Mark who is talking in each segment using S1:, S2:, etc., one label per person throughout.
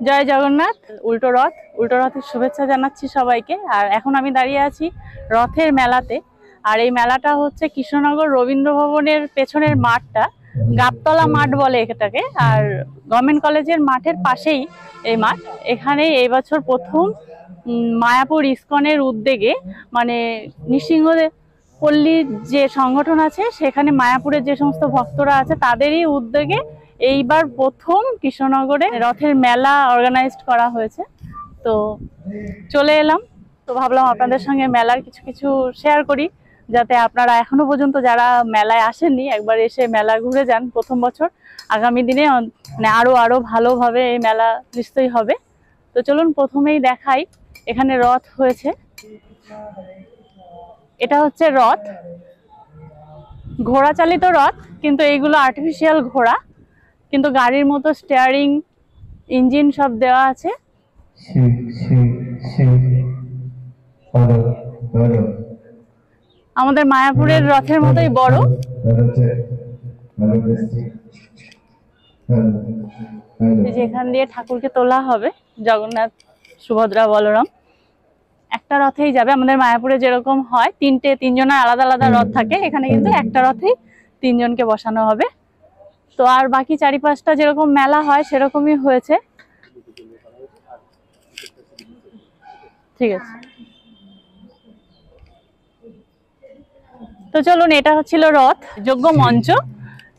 S1: জয় জগন্নাথ। উল্টো রথের শুভেচ্ছা জানাচ্ছি সবাইকে। আর এখন আমি দাঁড়িয়ে আছি রথের মেলাতে। আর এই মেলাটা হচ্ছে কৃষ্ণনগর রবীন্দ্র ভবনের পেছনের মাঠটা, গাবতলা মাঠ বলে এটাকে। আর গভর্নমেন্ট কলেজের মাঠের পাশেই এই মাঠ। এখানে এই বছর প্রথম মায়াপুর ইসকনের উদ্যোগে, মানে নৃসিংহ পল্লীর যে সংগঠন আছে সেখানে মায়াপুরের যে সমস্ত ভক্তরা আছে তাদেরই উদ্যোগে এইবার প্রথম কৃষ্ণনগরে রথের মেলা অর্গানাইজড করা হয়েছে। তো চলে এলাম, তো ভাবলাম আপনাদের সঙ্গে মেলার কিছু কিছু শেয়ার করি, যাতে আপনারা এখনো পর্যন্ত যারা মেলায় আসেননি একবার এসে মেলা ঘুরে যান প্রথম বছর। আগামী দিনে মানে আরো ভালোভাবে এই মেলা নিশ্চয়ই হবে। তো চলুন প্রথমেই দেখাই, এখানে রথ হয়েছে। এটা হচ্ছে রথ, ঘোড়া চালিত রথ, কিন্তু এইগুলো আর্টিফিশিয়াল ঘোড়া, কিন্তু গাড়ির মতো স্টিয়ারিং ইঞ্জিন সব দেওয়া আছে। আমাদের মায়াপুরের রথের মতোই বড়। যেখান দিয়ে ঠাকুরকে তোলা হবে, জগন্নাথ সুভদ্রা বলরাম একটা রথেই যাবে। আমাদের মায়াপুরে যেরকম হয় তিনজনের আলাদা আলাদা রথ থাকে, এখানে কিন্তু একটা রথেই তিনজনকে বসানো হবে। তো আর বাকি 4-5টা যেরকম মেলা হয় সেরকমই হয়েছে। ঠিক আছে, তো চলুন, এটা হচ্ছিল রথ যজ্ঞ মঞ্চ।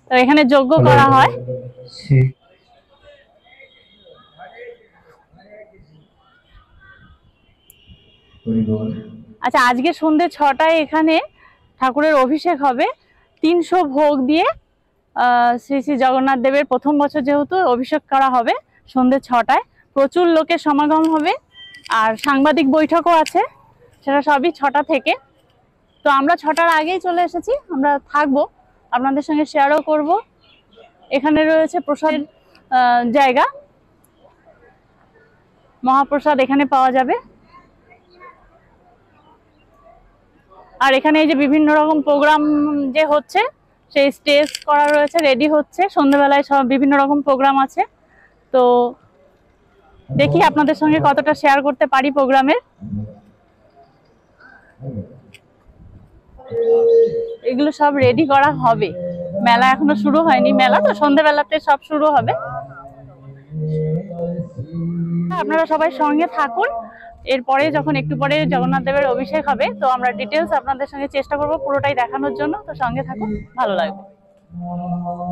S1: তো এখানে যজ্ঞ করা হয়। আচ্ছা, আজকে সন্ধ্যে 6টায় এখানে ঠাকুরের অভিষেক হবে 300 ভোগ দিয়ে। শ্রী শ্রী জগন্নাথ দেবের প্রথম বছর যেহেতু অভিষেক করা হবে, সন্ধ্যে 6টায় প্রচুর লোকের সমাগম হবে। আর সাংবাদিক বৈঠকও আছে, সেটা সবই 6টা থেকে। তো আমরা 6টার আগেই চলে এসেছি, আমরা থাকবো, আপনাদের সঙ্গে শেয়ারও করব। এখানে রয়েছে প্রসাদের জায়গা, মহাপ্রসাদ এখানে পাওয়া যাবে। আর এখানে এই যে বিভিন্ন রকম প্রোগ্রাম যে হচ্ছে, সেই স্টেজ করা রয়েছে, রেডি হচ্ছে। সন্ধ্যাবেলায় সব বিভিন্ন রকম প্রোগ্রাম আছে। তো দেখি আপনাদের সঙ্গে কতটা শেয়ার করতে পারি প্রোগ্রামের। এগুলো সব রেডি করা হবে, মেলা এখনো শুরু হয়নি। মেলা তো সন্ধ্যাবেলাতে সব শুরু হবে। আপনারা সবাই সঙ্গে থাকুন। এরপরে যখন একটু পরে জগন্নাথ দেবের অভিষেক হবে, তো আমরা ডিটেলস আপনাদের সঙ্গে চেষ্টা করব পুরোটাই দেখানোর জন্য। তো সঙ্গে থাকুন, ভালো লাগবে।